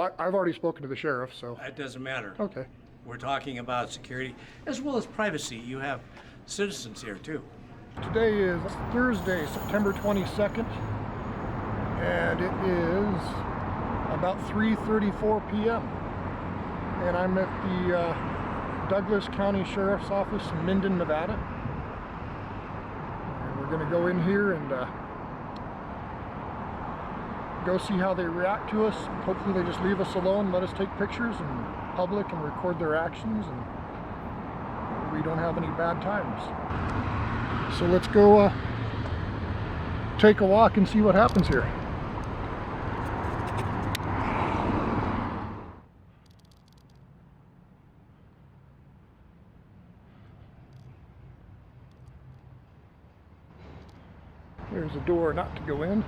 I've already spoken to the sheriff, so. That doesn't matter. Okay. We're talking about security as well as privacy. You have citizens here too. Today is Thursday, September 22nd, and it is about 3:34 p.m. And I'm at the Douglas County Sheriff's Office in Minden, Nevada. And we're going to go in here and go see how they react to us. Hopefully they just leave us alone, let us take pictures in public and record their actions, and we don't have any bad times. So let's go take a walk and see what happens here. There's a door not to go in.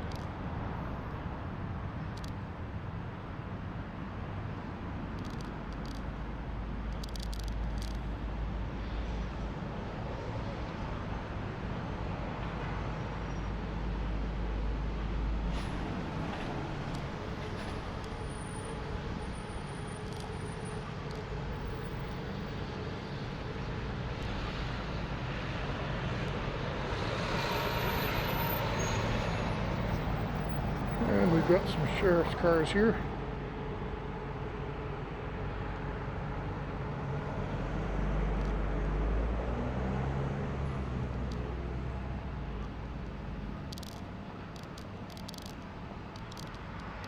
And we've got some sheriff's cars here.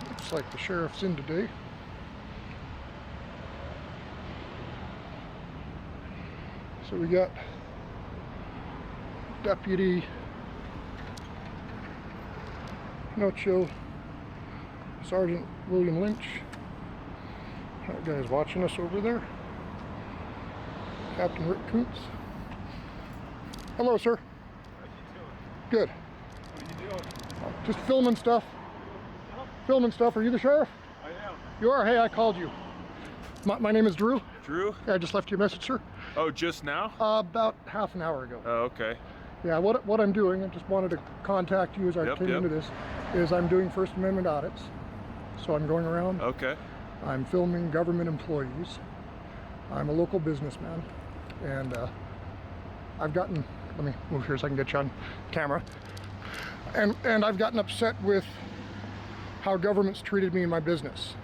Looks like the sheriff's in today. So we got Deputy Nocho, Sergeant William Lynch. That guy's watching us over there. Captain Rick Kuntz. Hello, sir. How you doing? Good. What are you doing? Just filming stuff. Filming stuff. Are you the sheriff? I am. You are? Hey, I called you. My name is Drew. Drew? Yeah, I just left you a message, sir. Oh, just now? About half an hour ago. Oh, okay. Yeah, what I'm doing, I just wanted to contact you as I came into this, is I'm doing First Amendment audits. So I'm going around. Okay. I'm filming government employees. I'm a local businessman, and I've gotten, let me move here so I can get you on camera, and I've gotten upset with how government's treated me in my business.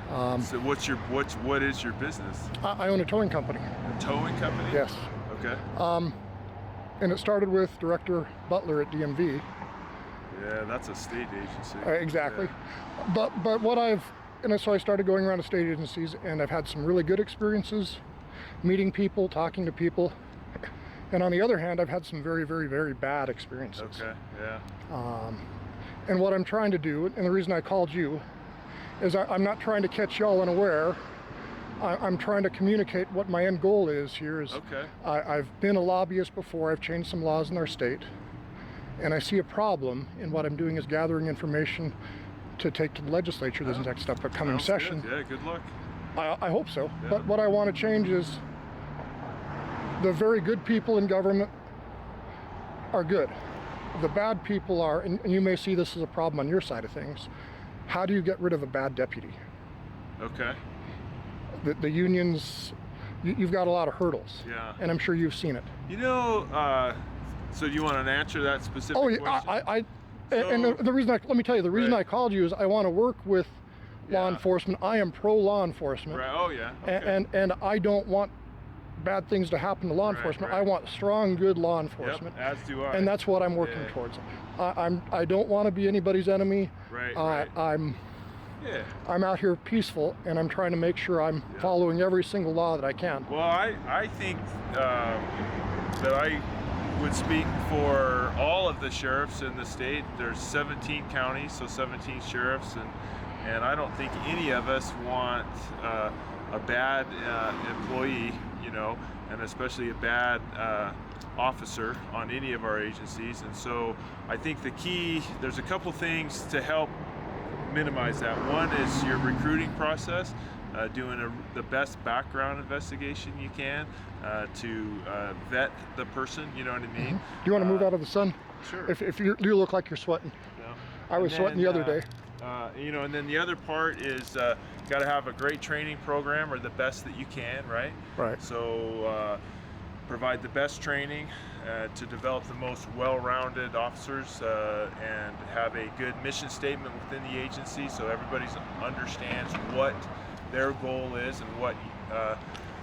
So what is your business? I own a towing company. A towing company? Yes. Okay. And it started with Director Butler at DMV. Yeah, that's a state agency. Exactly. Yeah. But what so I started going around to state agencies, and I've had some really good experiences meeting people, talking to people. And on the other hand, I've had some very, very, very bad experiences. Okay, yeah. And what I'm trying to do, and the reason I called you, is I'm not trying to catch y'all unaware. I'm trying to communicate what my end goal is here. Okay. I've been a lobbyist before. I've changed some laws in our state, and I see a problem in what I'm doing is gathering information to take to the legislature this next upcoming session. Good. Yeah, good luck. I hope so. Yeah. But what I want to change is the very good people in government are good. The bad people are, and you may see this as a problem on your side of things. How do you get rid of a bad deputy? Okay. The unions, you've got a lot of hurdles. Yeah. And I'm sure you've seen it. You know, so you want to answer that specific question? And the reason let me tell you, the reason I called you is I want to work with law enforcement. I am pro law enforcement. Right. Oh yeah. Okay. And I don't want bad things to happen to law enforcement. Right. I want strong, good law enforcement. Yep, as do I. And that's what I'm working towards. I don't want to be anybody's enemy. Right. I'm out here peaceful, and I'm trying to make sure I'm following every single law that I can. Well, I think that I would speak for all of the sheriffs in the state. There's 17 counties, so 17 sheriffs, and I don't think any of us want a bad employee, you know, and especially a bad officer on any of our agencies. And so I think the key, there's a couple things to help minimize that. One is your recruiting process, doing the best background investigation you can to vet the person, you know what I mean? Do you want to move out of the sun? Sure. If you look like you're sweating. No. I was sweating the other day. You know, and then the other part is got to have a great training program, or the best that you can, right? Right. So provide the best training to develop the most well-rounded officers, and have a good mission statement within the agency, so everybody understands what their goal is and what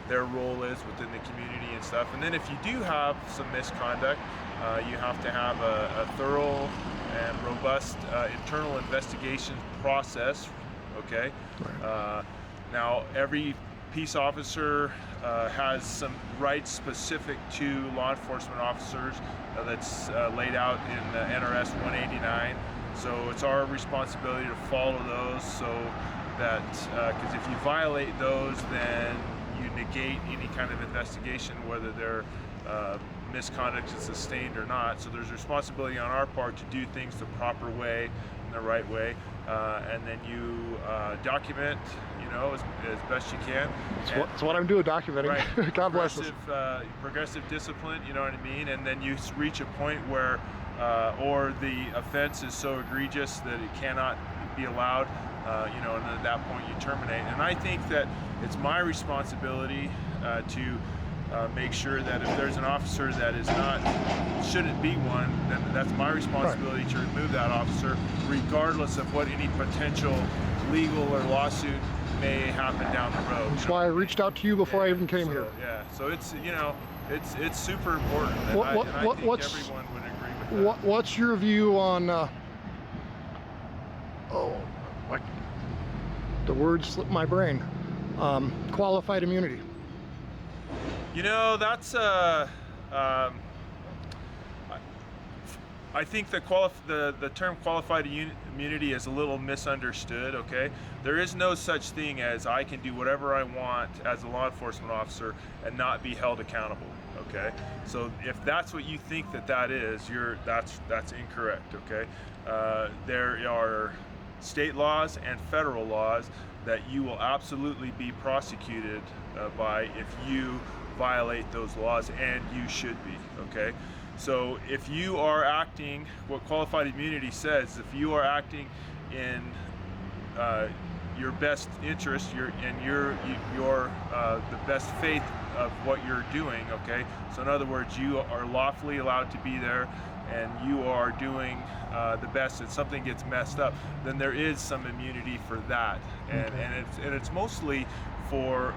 their role is within the community and stuff. And then if you do have some misconduct, you have to have a thorough and robust internal investigation process, okay? Right. Now, every peace officer has some rights specific to law enforcement officers that's laid out in NRS 189. So it's our responsibility to follow those, so that, because if you violate those, then you negate any kind of investigation, whether their misconduct is sustained or not. So there's responsibility on our part to do things the proper way, in the right way, and then you document, you know, as best you can. That's what I'm doing, documenting. Right. God bless us. Progressive discipline, you know what I mean? And then you reach a point where, or the offense is so egregious that it cannot be allowed, you know, and at that point you terminate. And I think that it's my responsibility to make sure that if there's an officer that is not, shouldn't be one, then that's my responsibility to remove that officer, regardless of what any potential legal or lawsuit may happen down the road. That's why I reached out to you before I even came here. Yeah, so it's, you know, it's super important, and I think everyone would agree with that. What's your view on, the words slipped my brain, qualified immunity? You know, that's I think the term qualified immunity is a little misunderstood, okay? There is no such thing as I can do whatever I want as a law enforcement officer and not be held accountable, okay? So if that's what you think that is, that's incorrect, okay? There are state laws and federal laws that you will absolutely be prosecuted by if you violate those laws, and you should be, okay? So if you are acting, what qualified immunity says, if you are acting in your best interest, the best faith of what you're doing, okay? So in other words, you are lawfully allowed to be there, and you are doing the best, and something gets messed up, then there is some immunity for that. And it's mostly for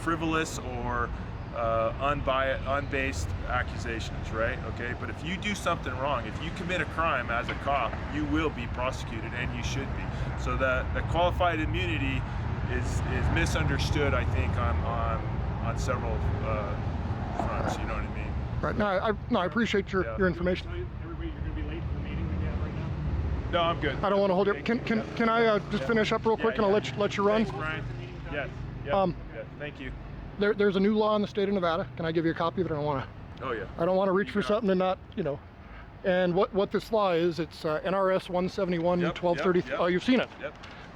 frivolous or unbased accusations, right? Okay, but if you do something wrong, if you commit a crime as a cop, you will be prosecuted, and you should be. So the qualified immunity is misunderstood, I think, on several fronts. You know what I mean? Right. No, I appreciate your information. Everybody, you're going to be late for the meeting that you have right now? No, I'm good. I don't want to hold you. Can I just finish up real quick, and I'll let you run? Thanks, Brian. Yes. Yes. Thank you. There's a new law in the state of Nevada. Can I give you a copy of it? I don't want to. Oh yeah. I don't want to reach for something and not, you know. And what this law is, it's NRS 171 1230. Yep. Oh, you've seen it. Yep.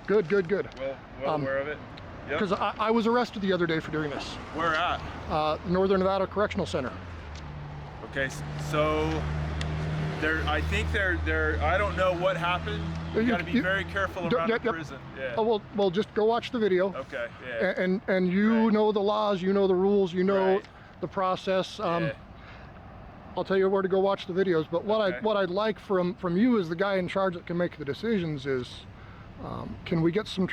Good. Well aware of it. Yep. Because I was arrested the other day for doing this. Where at? Northern Nevada Correctional Center. Okay, so I think I don't know what happened. You got to be very careful around the prison. Yeah. Oh, well, just go watch the video. Okay. Yeah. And you know the laws, you know the rules, you know the process. I'll tell you where to go watch the videos. But what I'd like from you as the guy in charge that can make the decisions is, can we get some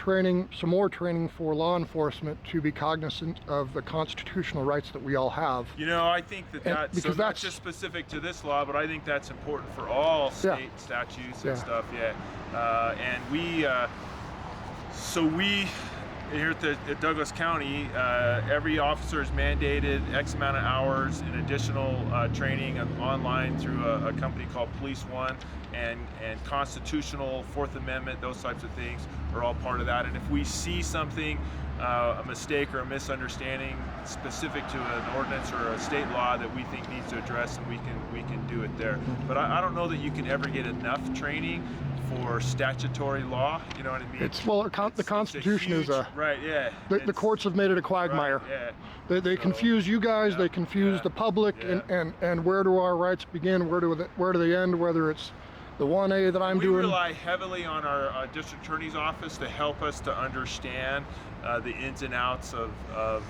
more training for law enforcement to be cognizant of the constitutional rights that we all have? You know, I think that's not just specific to this law, but I think that's important for all state statutes and stuff. Yeah. And we here at Douglas County, every officer is mandated X amount of hours in additional training online through a company called Police One, and constitutional, Fourth Amendment, those types of things are all part of that. And if we see something, a mistake or a misunderstanding specific to an ordinance or a state law that we think needs to address, and we can do it there. But I don't know that you can ever get enough training for statutory law. You know what I mean? It's, well, the Constitution is a... Right, yeah. The courts have made it a quagmire. Right, yeah. They confuse you guys, they confuse the public, and where do our rights begin, where do they end, whether it's the 1A that I'm doing. We rely heavily on our district attorney's office to help us to understand the ins and outs of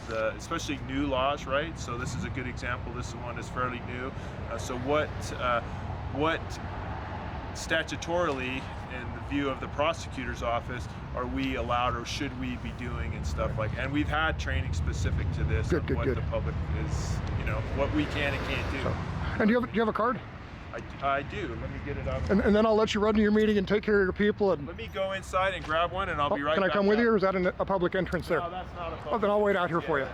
the, especially new laws, right? So this is a good example. This one is fairly new. So what statutorily, in the view of the prosecutor's office, are we allowed or should we be doing and stuff like? And we've had training specific to this, good. the public is, you know, what we can and can't do. And do you have a card? I do. Let me get it out. And then I'll let you run to your meeting and take care of your people. And let me go inside and grab one, and I'll be right back. Can I come with you, or is that a public entrance there? No, that's not a public. Oh, then I'll wait out here for you.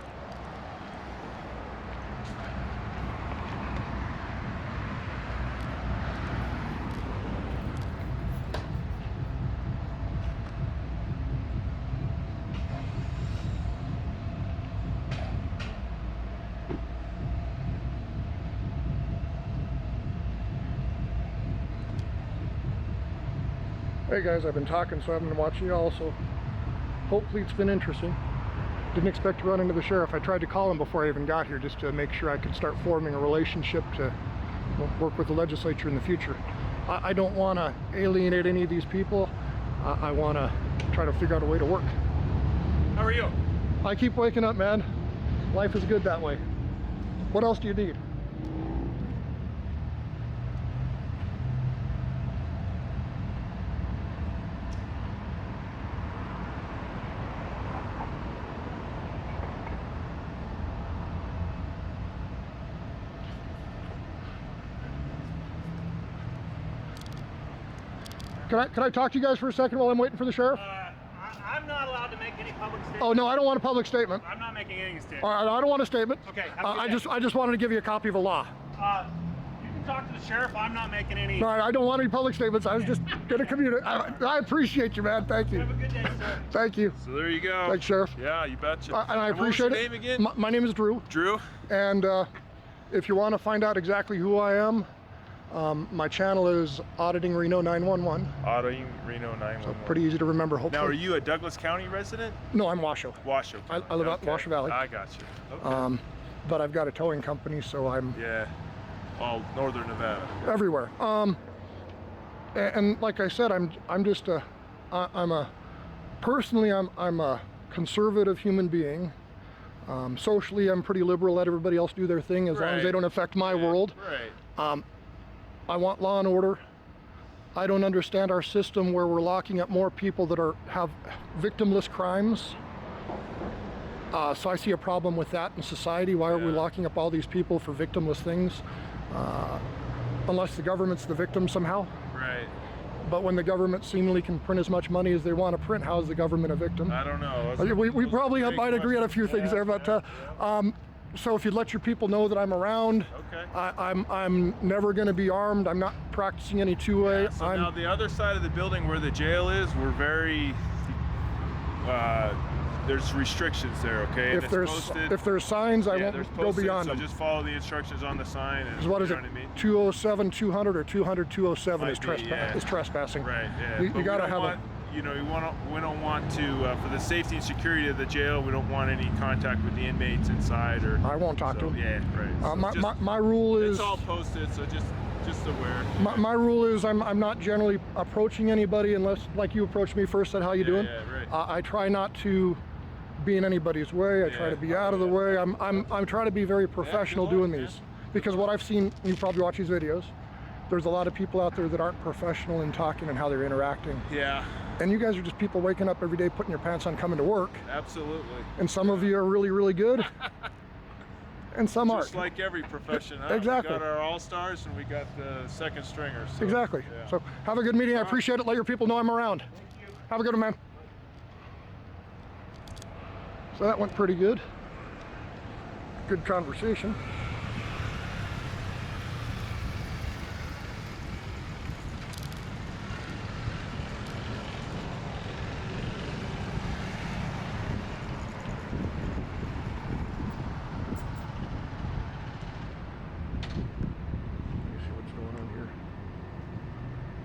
Hey guys, I've been talking, so I haven't been watching y'all, so hopefully it's been interesting. Didn't expect to run into the sheriff. I tried to call him before I even got here just to make sure I could start forming a relationship to work with the legislature in the future. I don't want to alienate any of these people. I want to try to figure out a way to work. How are you? I keep waking up, man. Life is good that way. What else do you need? Can I talk to you guys for a second while I'm waiting for the sheriff? I'm not allowed to make any public statements. Oh no, I don't want a public statement. I'm not making any statement. I don't want a statement. Okay. I just wanted to give you a copy of a law. You can talk to the sheriff. I'm not making any. No, I don't want any public statements. I was just going to communicate. I appreciate you, man. Thank you. Have a good day, sir. Thank you. So there you go. Thanks, Sheriff. Yeah, you betcha. And I appreciate what was your it. name again? My name is Drew. Drew. And if you want to find out exactly who I am, my channel is Auditing Reno 911. Auditing Reno 911. So pretty easy to remember, hopefully. Now, are you a Douglas County resident? No, I'm Washoe. Washoe. I live out in Washoe Valley. I got you. Okay. But I've got a towing company, so I'm all northern Nevada. everywhere. And like I said, I'm personally I'm a conservative human being. Socially, I'm pretty liberal. Let everybody else do their thing as long as they don't affect my world. Right. I want law and order. I don't understand our system where we're locking up more people that have victimless crimes. So I see a problem with that in society. Why are we locking up all these people for victimless things? Unless the government's the victim somehow. Right. But when the government seemingly can print as much money as they want to print, how is the government a victim? I don't know. We probably might agree on a few things there, but so if you'd let your people know that I'm around, I'm never going to be armed. I'm not practicing any two-way. Yeah, so now the other side of the building where the jail is, we're very there's restrictions there. Okay. If there's signs, I won't go beyond them. So just follow the instructions on the sign. And, what is it? 207 200 or 200 207 is trespassing. Right. Yeah. You got to have we don't want to, for the safety and security of the jail, we don't want any contact with the inmates inside. Or I won't talk to them. Yeah, right. My rule is... It's all posted, so just aware. My rule is I'm not generally approaching anybody unless, like you approached me first, said how you doing. Yeah, right. I try not to be in anybody's way. I try to be out of the way. I'm trying to be very professional doing these. Because what I've seen, you probably watch these videos, there's a lot of people out there that aren't professional in talking and how they're interacting. Yeah. And you guys are just people waking up every day, putting your pants on, coming to work. Absolutely. And some of you are really, really good. And some aren't. Just like every profession, huh? Exactly. We got our all-stars and we got the second stringers. So, exactly. Yeah. So have a good meeting. I appreciate it. Let your people know I'm around. Thank you. Have a good one, man. So that went pretty good. Good conversation.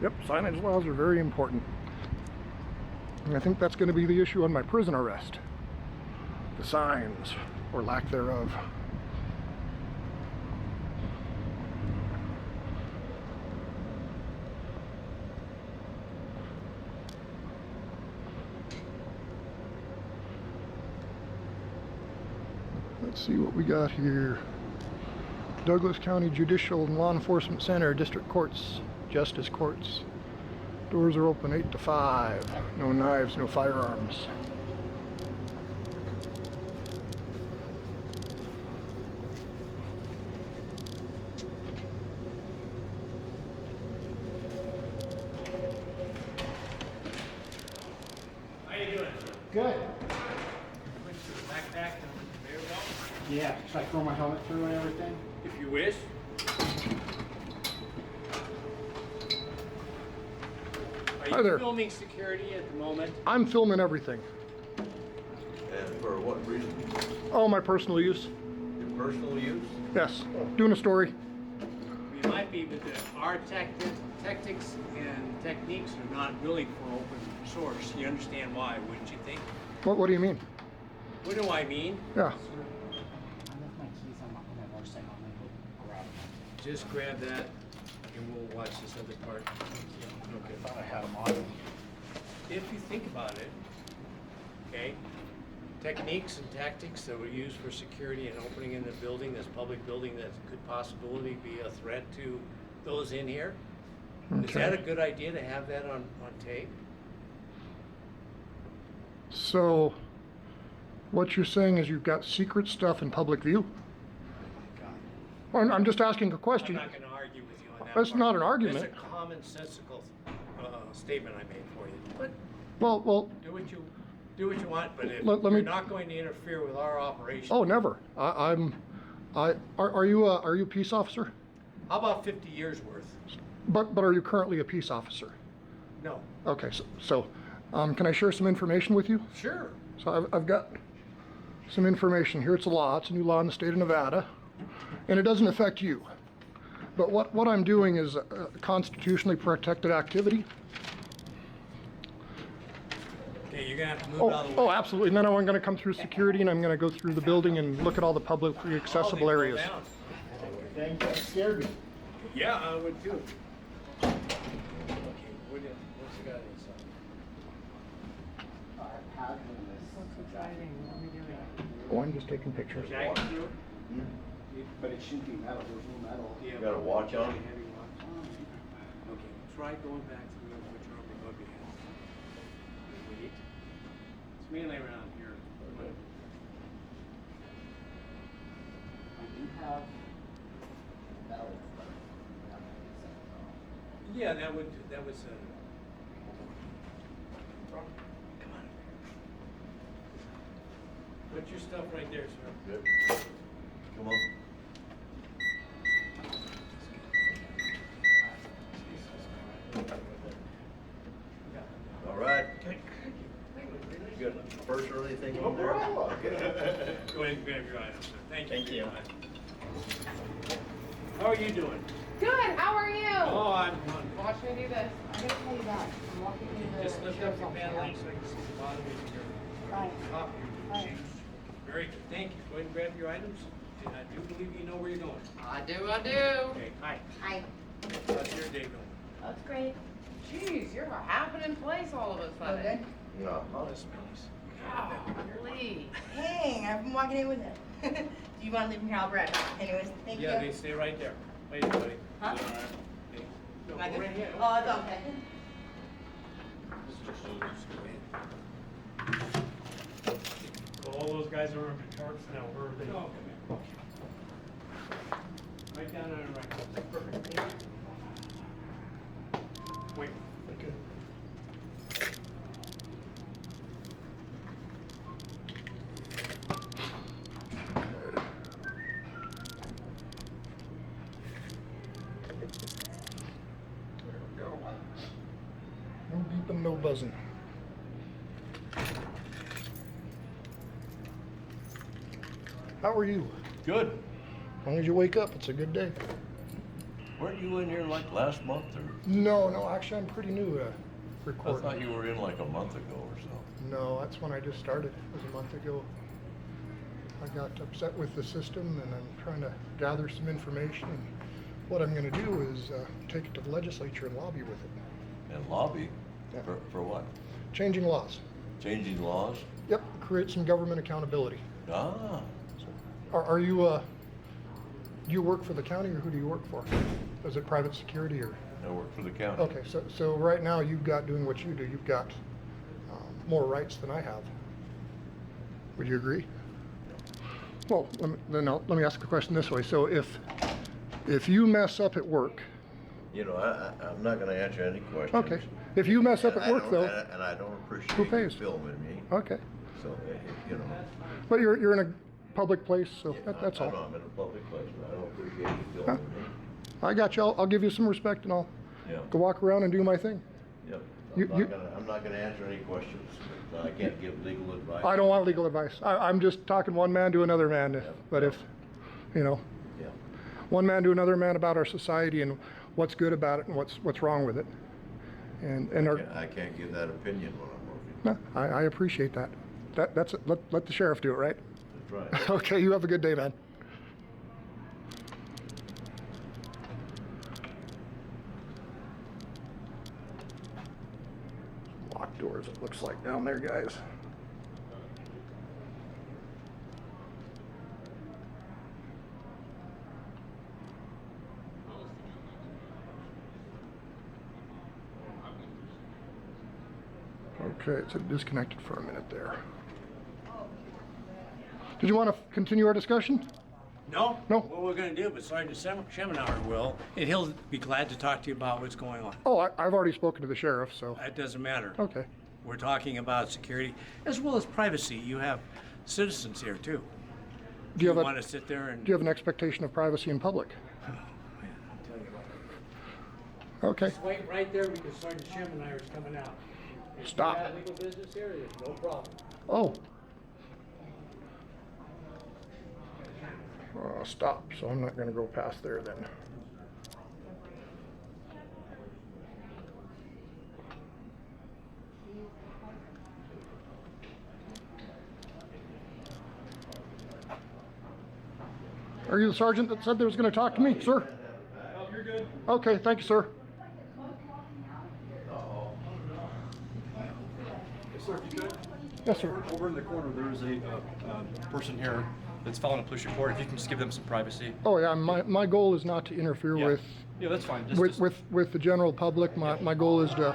Yep, signage laws are very important. And I think that's going to be the issue on my prison arrest. The signs, or lack thereof. Let's see what we got here. Douglas County Judicial and Law Enforcement Center, District Courts, Justice Courts. Doors are open 8 to 5. No knives, no firearms. How you doing? Good. Went to the backpack and the conveyor belt? Yeah, should I throw my helmet through and everything? If you wish. Are Hi you there. filming security at the moment? I'm filming everything. And for what reason? Oh, my personal use. Your personal use? Yes, doing a story. We might be, but our tactics and techniques are not really for open source. You understand why, wouldn't you think? What do you mean? What do I mean? Yeah. I left my keys on my motorcycle. I'm gonna go grab them. Just grab that and we'll watch this other part. Okay, I thought I had them on. If you think about it, okay, techniques and tactics that were used for security and opening in the building, this public building that could possibly be a threat to those in here. Is that a good idea to have that on tape? So, what you're saying is you've got secret stuff in public view? Well, I'm just asking a I'm question. not gonna argue with you on that. That's part. not an argument. That's a commonsensical statement I made for you. But Well, do what you want, but if Let you're me- not going to interfere with our operation. oh, never. Are you a peace officer? How about 50 years worth? But are you currently a peace officer? No. Okay, so can I share some information with you? Sure. So I've got some information here. It's a law. It's a new law in the state of Nevada, and it doesn't affect you. But what I'm doing is a constitutionally protected activity. Okay, you're gonna have to move out of the way. Oh, absolutely. And then I'm going to come through security, and I'm going to go through the building and look at all the publicly accessible Oh, they areas. go down. Thank you. That scared me. Yeah, I would too. Okay, what's the guy inside? Oh, I'm just taking pictures. Jack through? But it shouldn't be metal. There's no metal. Yeah. You got a watch on? Heavy watch. Okay, try going back through and put your arm above your head. Wait. It's mainly around here. I do have metal. Yeah, that would come on. Put your stuff right there, sir. Yep. Come on. All right. You got a purse or anything on there? Okay. Go ahead and grab your items, sir. Thank you. Thank you. How are you doing? Good, how are you? Oh, I'm Watch me do this. I'm gonna tell you that. I'm walking through the just lift up sheriff's your office pant now. leg so I can see the bottom of your Right. top of your Right. shoes. Very good, thank you. Go ahead and grab your items. And I do believe you know where you're going. I do. Okay, hi. Hi. How's your day going? That's great. Jeez, you're a happening place all of a sudden. No. This place. Golly. Dang, I've been walking in with it. Do you want to leave them here? I'll be right back. Anyways, thank Yeah, you. they stay right there. Wait, buddy. Huh? Is it all right? Okay. No, Am I go good? right ahead. Oh, it's okay. So all those guys are in the charts now, where are they? No, come here. Right down on the right. Perfect. Wait. Okay. There we go. No beeping, no buzzing. How are you? Good. As long as you wake up, it's a good day. Weren't you in here like last month or? No, actually I'm pretty new I recording. thought you were in like a month ago or so. No, that's when I just started. It was a month ago. I got upset with the system and I'm trying to gather some information. And what I'm going to do is take it to the legislature and lobby with it. And lobby? Yeah. For what? Changing laws. Changing laws? Yep, create some government accountability. Ah, Are you, do you work for the county or who do you work for? Is it private security or? I work for the county. Okay, so right now you've got, doing what you do, you've got more rights than I have. Would you agree? Well, let me ask the question this way. So if you mess up at work. You know, I'm not gonna answer any questions. Okay. If you mess up at work though. And I don't appreciate who pays? you filming me. Okay. So, you know. But you're in a public place, so that's I all. know I'm in a public place, but I don't appreciate you filming me. I got you. I'll give you some respect and I'll Yeah. go walk around and do my thing. Yep. You- I'm not gonna answer any questions. I can't give legal advice. I don't want legal advice. I'm just talking one man to another man. But if, you know, Yeah. one man to another man about our society and what's good about it and what's wrong with it. And I can't give that opinion when I'm working. no, I appreciate that. That's it. Let the sheriff do it, right? That's right. Okay, you have a good day, man. Locked doors, it looks like down there, guys. Okay, it's disconnected for a minute there. Did you want to continue our discussion? No? No. What we're gonna do, but Sergeant Schemenauer will, and he'll be glad to talk to you about what's going on. Oh, I've already spoken to the sheriff, so. That doesn't matter. Okay. We're talking about security as well as privacy. You have citizens here too. Do you want to sit there and? Do you have an expectation of privacy in public? Okay. Just wait right there because Sergeant Schemenauer is coming out. If Stop. you have legal business here, there's no problem. Oh. Stop, so I'm not gonna go past there then. Are you the sergeant that said they was gonna talk to me, sir? Oh, you're good. Okay, thank you, sir. Sir, if you could, Yes, sir. over in the corner, there's a person here that's filing a police report. If you can just give them some privacy. Oh, yeah, my goal is not to interfere Yeah. with Yeah, that's fine. with the general public. My goal is to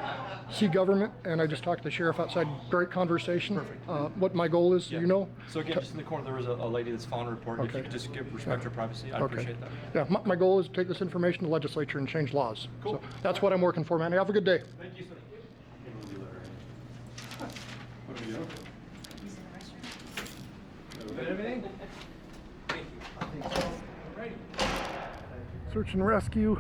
see government, and I just talked to the sheriff outside. Great conversation. Perfect. What my goal is, yeah. you know? So again, just in the corner, there was a lady that's filing a report. If Okay. you could just give respect her privacy, I'd Okay. appreciate that. Yeah, my goal is to take this information to the legislature and change laws. Cool. So that's what I'm working for, man. Have a good day. Thank you, sir. What do we do? Everything? Thank you. Alrighty. Search and rescue.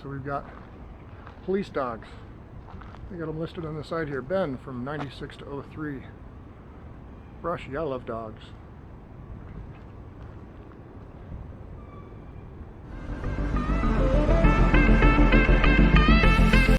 So we've got police dogs. They got them listed on the side here. Ben from 96 to 03. Brushy, I love dogs.